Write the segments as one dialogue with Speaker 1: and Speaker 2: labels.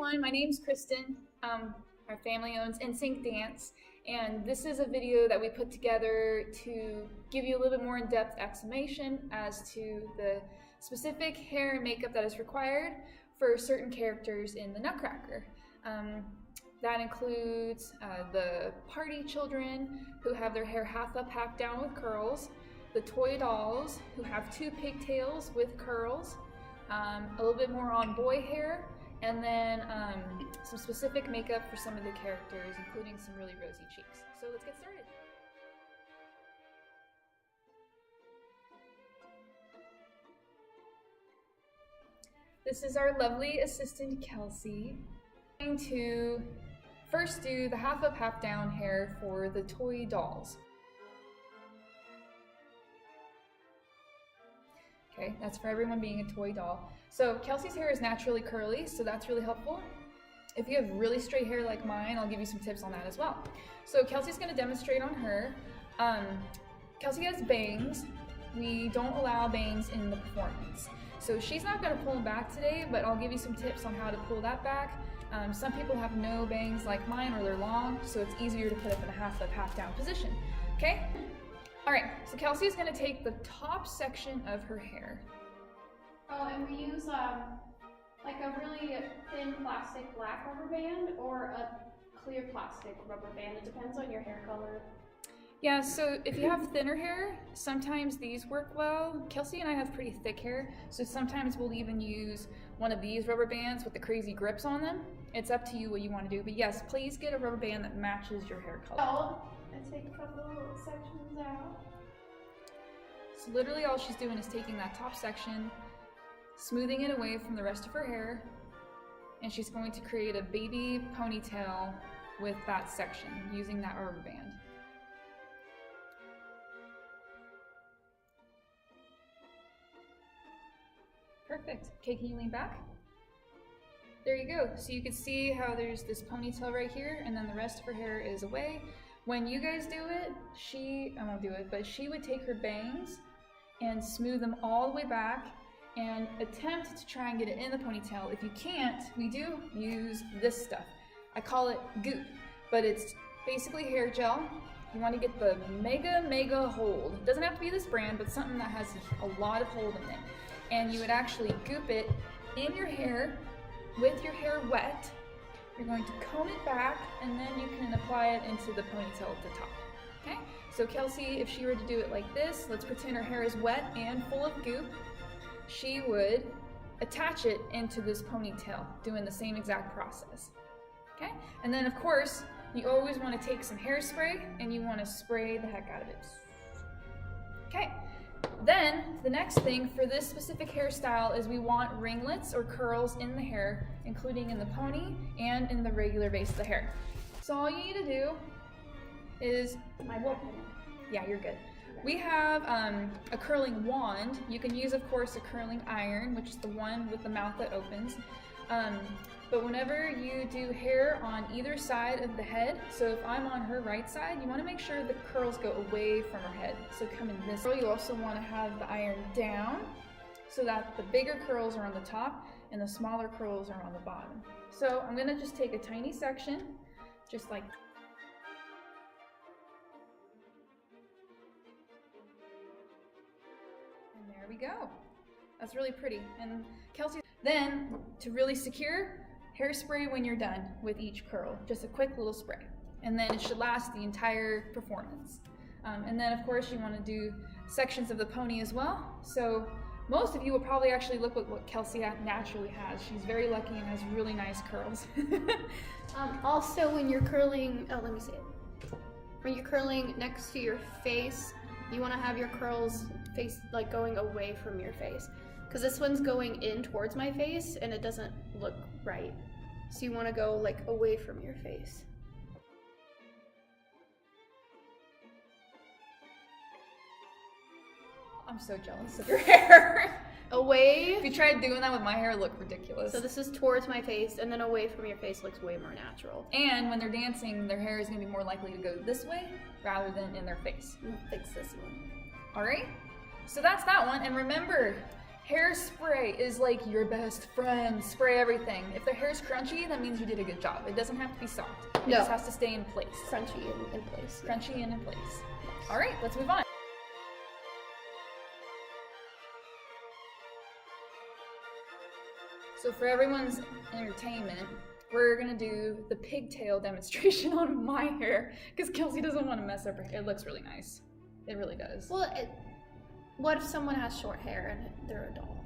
Speaker 1: everyone, my name's Kristen. Our family owns NSYNC Dance, and this is a video that we put together to give you a little bit more in-depth explanation as to the specific hair and makeup that is required for certain characters in the Nutcracker. That includes the party children who have their hair half up, half down with curls, the toy dolls who have 2 pigtails with curls, a little bit more on boy hair, and then some specific makeup for some of the characters, including some really rosy cheeks. So let's get started. This is our lovely assistant, Kelsey. I'm going to first do the half up, half down hair for the toy dolls. Okay, that's for everyone being a toy doll. So Kelsey's hair is naturally curly, so that's really helpful. If you have really straight hair like mine, I'll give you some tips on that as well. So Kelsey's going to demonstrate on her. Kelsey has bangs. We don't allow bangs in the performance. So she's not going to pull them back today, but I'll give you some tips on how to pull that back. Some people have no bangs like mine, or they're long, so it's easier to put up in a half up, half down position. Okay? Alright, so Kelsey is going to take the top section of her hair.
Speaker 2: Oh, and we use like a really thin plastic black rubber band or a clear plastic rubber band. It depends on your hair color.
Speaker 1: Yeah, so if you have thinner hair, sometimes these work well. Kelsey and I have pretty thick hair, so sometimes we'll even use one of these rubber bands with the crazy grips on them. It's up to you what you want to do, but yes, please get a rubber band that matches your hair color.
Speaker 2: I take a couple of sections out.
Speaker 1: So literally all she's doing is taking that top section, smoothing it away from the rest of her hair, and she's going to create a baby ponytail with that section using that rubber band. Perfect. Okay, can you lean back? There you go. So you can see how there's this ponytail right here, and then the rest of her hair is away. When you guys do it, I won't do it, but she would take her bangs and smooth them all the way back and attempt to try and get it in the ponytail. If you can't, we do use this stuff. I call it goop, but it's basically hair gel. You want to get the mega hold. It doesn't have to be this brand, but something that has a lot of hold in it. And you would actually goop it in your hair with your hair wet. You're going to comb it back, and then you can apply it into the ponytail at the top. Okay? So Kelsey, if she were to do it like this, let's pretend her hair is wet and full of goop. She would attach it into this ponytail, doing the same exact process. Okay? And then of course, you always want to take some hairspray and you want to spray the heck out of it. Okay. Then the next thing for this specific hairstyle is we want ringlets or curls in the hair, including in the pony and in the regular base of the hair. So all you need to do is, yeah, you're good. We have a curling wand. You can use, of course, a curling iron, which is the one with the mouth that opens. But whenever you do hair on either side of the head, so if I'm on her right side, you want to make sure the curls go away from her head. So come in this way. You also want to have the iron down so that the bigger curls are on the top and the smaller curls are on the bottom. So I'm going to just take a tiny section, just like and there we go. That's really pretty. And Kelsey, then to really secure, hairspray when you're done with each curl, just a quick little spray, and then it should last the entire performance. And then of course you want to do sections of the pony as well. So most of you will probably actually look at what Kelsey naturally has. She's very lucky and has really nice curls.
Speaker 2: Also, when you're curling, let me see it. When you're curling next to your face, you want to have your curls face like going away from your face, because this one's going in towards my face and it doesn't look right. So you want to go like away from your face.
Speaker 1: I'm so jealous of your hair.
Speaker 2: Away.
Speaker 1: If you tried doing that with my hair, it looked ridiculous.
Speaker 2: So this is towards my face, and then away from your face looks way more natural.
Speaker 1: And when they're dancing, their hair is going to be more likely to go this way rather than in their face.
Speaker 2: Fix this one.
Speaker 1: All right? So that's that one. And remember, Hairspray is like your best friend. Spray everything. If the hair's crunchy, that means you did a good job. It doesn't have to be soft. It just has to stay in place.
Speaker 2: Crunchy and in place.
Speaker 1: Crunchy and in place. All right, let's move on. So for everyone's entertainment, we're gonna do the pigtail demonstration on my hair because Kelsey doesn't want to mess up her hair. It looks really nice. It really does.
Speaker 2: Well, what if someone has short hair and they're a doll?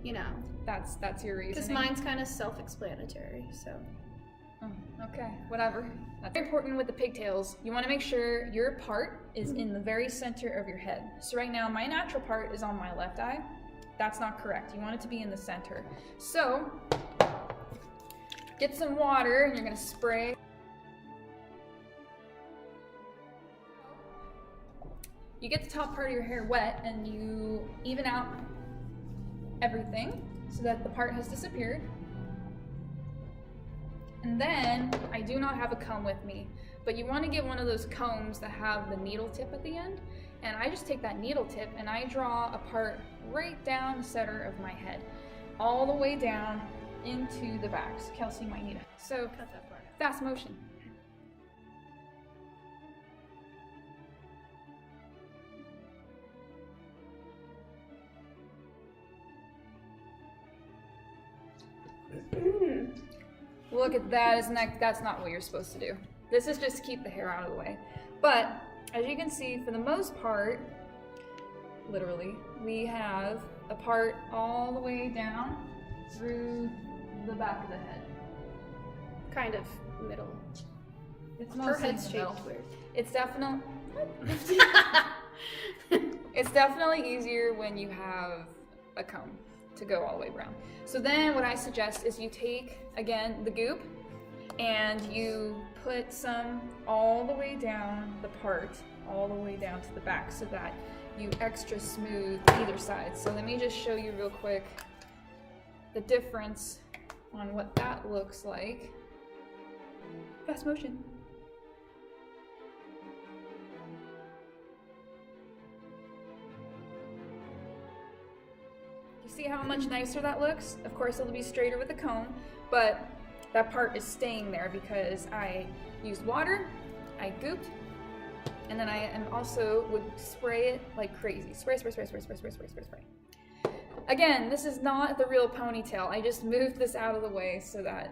Speaker 2: You know.
Speaker 1: That's your reason.
Speaker 2: Because mine's kind of self-explanatory, so.
Speaker 1: Oh, okay, whatever. That's very important with the pigtails. You want to make sure your part is in the very center of your head. So right now, my natural part is on my left eye. That's not correct. You want it to be in the center. So, get some water and you're gonna spray. You get the top part of your hair wet and you even out everything so that the part has disappeared. And then, I do not have a comb with me, but you want to get one of those combs that have the needle tip at the end. And I just take that needle tip and I draw a part right down the center of my head, all the way down into the back. So Kelsey might need it. So,
Speaker 2: Cut that part out.
Speaker 1: fast motion. Look at that, isn't that, that's not what you're supposed to do. This is just to keep the hair out of the way. But, as you can see, for the most part, literally, we have a part all the way down through the back of the head.
Speaker 2: Kind of middle.
Speaker 1: It's
Speaker 2: Her
Speaker 1: mostly
Speaker 2: head's
Speaker 1: in the middle.
Speaker 2: shaped weird.
Speaker 1: It's definitely it's definitely easier when you have a comb to go all the way around. So then what I suggest is you take, again, the goop and you put some all the way down the part, all the way down to the back so that you extra smooth either side. So let me just show you real quick the difference on what that looks like. Fast motion. See how much nicer that looks? Of course it'll be straighter with a comb, but that part is staying there because I used water, I gooped, and then I also would spray it like crazy. Spray, spray, spray, spray, spray, spray, spray, spray, spray. Again, this is not the real ponytail. I just moved this out of the way so that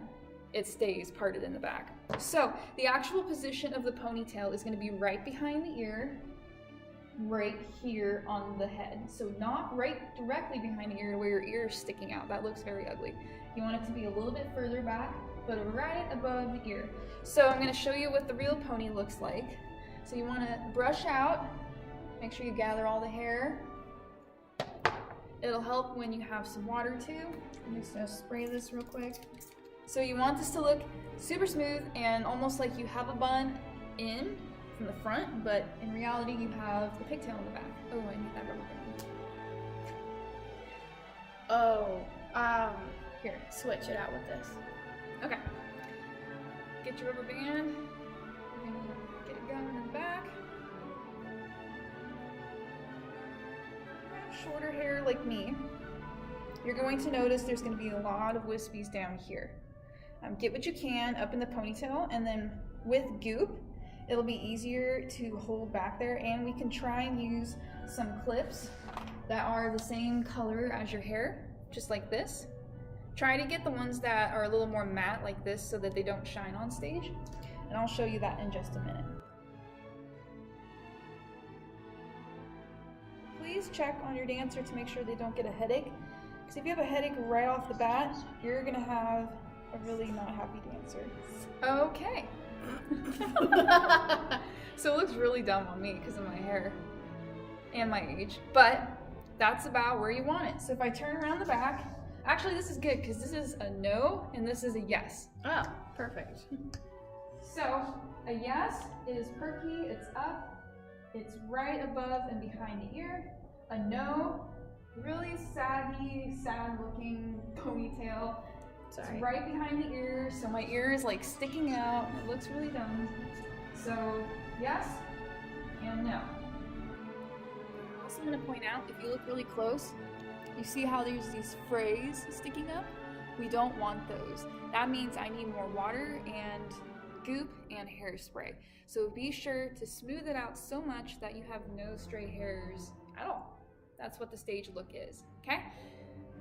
Speaker 1: it stays parted in the back. So the actual position of the ponytail is going to be right behind the ear, right here on the head. So not right directly behind the ear where your ear is sticking out. That looks very ugly. You want it to be a little bit further back, but right above the ear. So I'm going to show you what the real pony looks like. So you want to brush out, make sure you gather all the hair. It'll help when you have some water too. I'm just going to spray this real quick. So you want this to look super smooth and almost like you have a bun in from the front, but in reality you have the pigtail in the back. Oh, I need that rubber band.
Speaker 2: Oh, here, switch it out with this.
Speaker 1: Okay. Get your rubber band. We're gonna get it going in the back. If you have shorter hair like me, you're going to notice there's going to be a lot of wispies down here. Get what you can up in the ponytail, and then with goop, it'll be easier to hold back there, and we can try and use some clips that are the same color as your hair, just like this. Try to get the ones that are a little more matte like this so that they don't shine on stage, and I'll show you that in just a minute. Please check on your dancer to make sure they don't get a headache, because if you have a headache right off the bat, you're gonna have a really not happy dancer. Okay. So it looks really dumb on me because of my hair and my age, but that's about where you want it. So if I turn around the back, actually this is good because this is a no and this is a yes.
Speaker 2: Oh, perfect.
Speaker 1: So a yes is perky, it's up, it's right above and behind the ear. A no, really saggy, sad looking ponytail.
Speaker 2: Sorry.
Speaker 1: It's right behind the ear, so my ear is like sticking out. It looks really dumb. So yes and no. I also want to point out, if you look really close, You see how there's these frays sticking up? We don't want those. That means I need more water and goop and hairspray. So be sure to smooth it out so much that you have no stray hairs at all. That's what the stage look is, okay?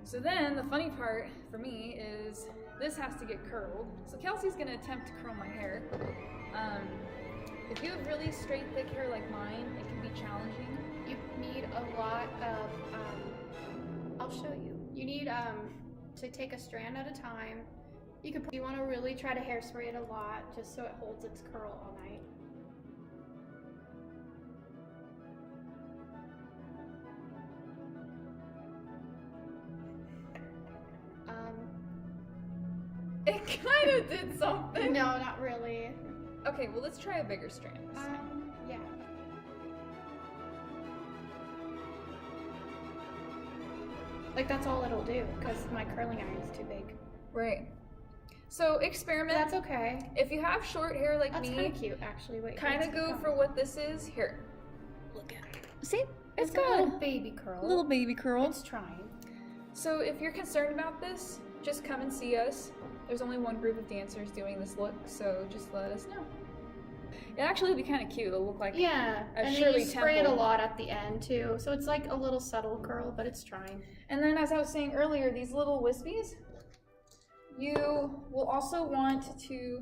Speaker 1: So then the funny part for me is this has to get curled. So Kelsey's gonna attempt to curl my hair. If you have really straight, thick hair like mine, it can be challenging.
Speaker 2: You need a lot of, I'll show you. You need to take a strand at a time. You want to really try to hairspray it a lot just so it holds its curl all night.
Speaker 1: It kind of did something.
Speaker 2: No, not really.
Speaker 1: Okay, well let's try a bigger strand this time.
Speaker 2: Yeah. Like that's all it'll do because my curling iron is too big.
Speaker 1: Right. So experiment.
Speaker 2: But that's okay.
Speaker 1: If you have short hair like
Speaker 2: That's
Speaker 1: me,
Speaker 2: kind of cute actually. Wait.
Speaker 1: kind of go for what this is. Here. Look at it. See? It's
Speaker 2: a
Speaker 1: good.
Speaker 2: little baby curl.
Speaker 1: Little baby curl.
Speaker 2: It's trying.
Speaker 1: So if you're concerned about this, just come and see us. There's only one group of dancers doing this look, so just let us know. It actually would be kind of cute. It'll look like
Speaker 2: Yeah,
Speaker 1: a
Speaker 2: and then
Speaker 1: Shirley
Speaker 2: you spray it a
Speaker 1: Temple.
Speaker 2: lot at the end too, so it's like a little subtle curl, but it's trying.
Speaker 1: And then as I was saying earlier, these little wispies, you will also want to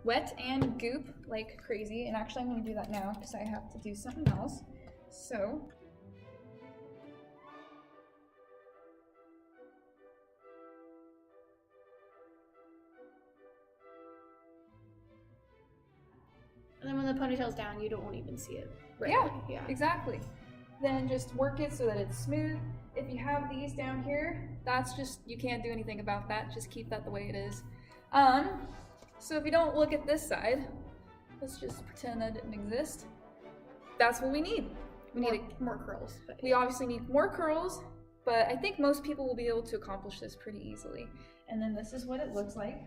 Speaker 1: wet and goop like crazy. And actually I'm going to do that now because I have to do something else. So
Speaker 2: And then when the ponytail's down, you won't even see it.
Speaker 1: yeah, exactly. Then just work it so that it's smooth. If you have these down here, that's just, you can't do anything about that. Just keep that the way it is. So if you don't look at this side, let's just pretend that didn't exist. That's what we need. We need
Speaker 2: more curls. But
Speaker 1: we obviously need more curls, but I think most people will be able to accomplish this pretty easily. And then this is what it looks like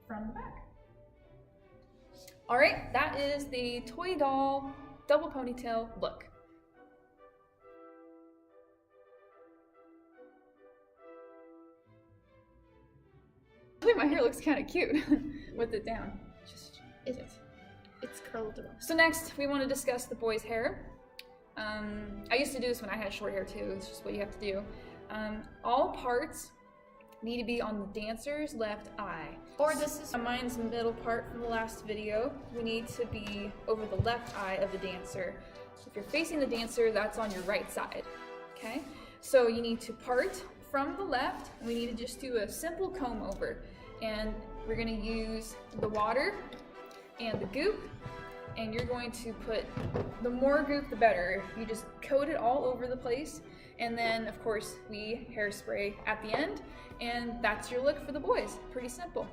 Speaker 1: from the back. All right, that is the toy doll double ponytail look. I think my hair looks kind of cute with it down.
Speaker 2: it's curled around.
Speaker 1: So next, we want to discuss the boys' hair. I used to do this when I had short hair too. It's just what you have to do. All parts need to be on the dancer's left eye.
Speaker 2: Or this is
Speaker 1: Mine's middle part from the last video. We need to be over the left eye of the dancer. So if you're facing the dancer, that's on your right side. Okay? So you need to part from the left. We need to just do a simple comb over. And we're going to use the water and the goop. And you're going to put, the more goop the better. You just coat it all over the place. And then, of course, we hairspray at the end. And that's your look for the boys. Pretty simple.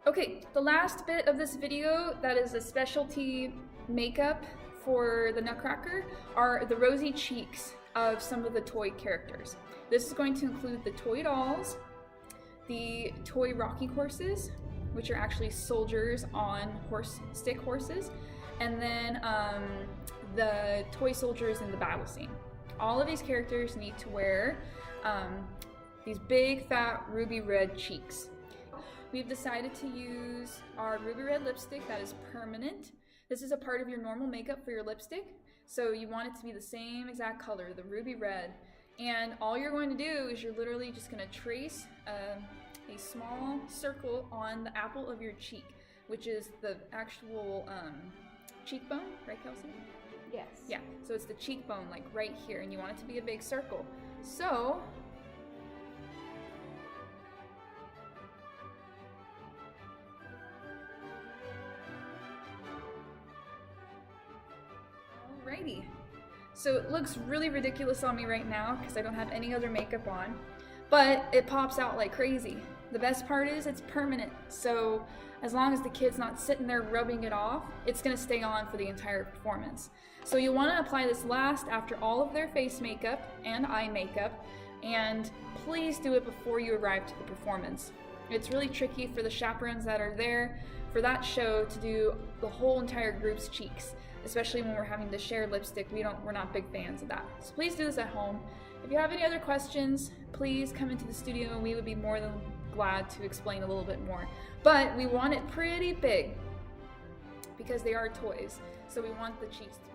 Speaker 1: Okay, the last bit of this video that is a specialty makeup for the Nutcracker are the rosy cheeks of some of the toy characters. This is going to include the toy dolls, the toy rocking horses, which are actually soldiers on stick horses, and then the toy soldiers in the battle scene. All of these characters need to wear these big, fat, ruby red cheeks. We've decided to use our ruby red lipstick that is permanent. This is a part of your normal makeup for your lipstick, so you want it to be the same exact color, the ruby red. And all you're going to do is you're literally just going to trace a small circle on the apple of your cheek, which is the actual cheekbone, right, Kelsey?
Speaker 2: Yes.
Speaker 1: Yeah, so it's the cheekbone, like right here, and you want it to be a big circle. So, alrighty. So it looks really ridiculous on me right now because I don't have any other makeup on, but it pops out like crazy. The best part is it's permanent, so as long as the kid's not sitting there rubbing it off, it's gonna stay on for the entire performance. So you wanna apply this last after all of their face makeup and eye makeup, and please do it before you arrive to the performance. It's really tricky for the chaperones that are there for that show to do the whole entire group's cheeks, especially when we're having to share lipstick. We're not big fans of that. So please do this at home. If you have any other questions, please come into the studio and we would be more than glad to explain a little bit more. But we want it pretty big because they are toys, so we want the cheeks to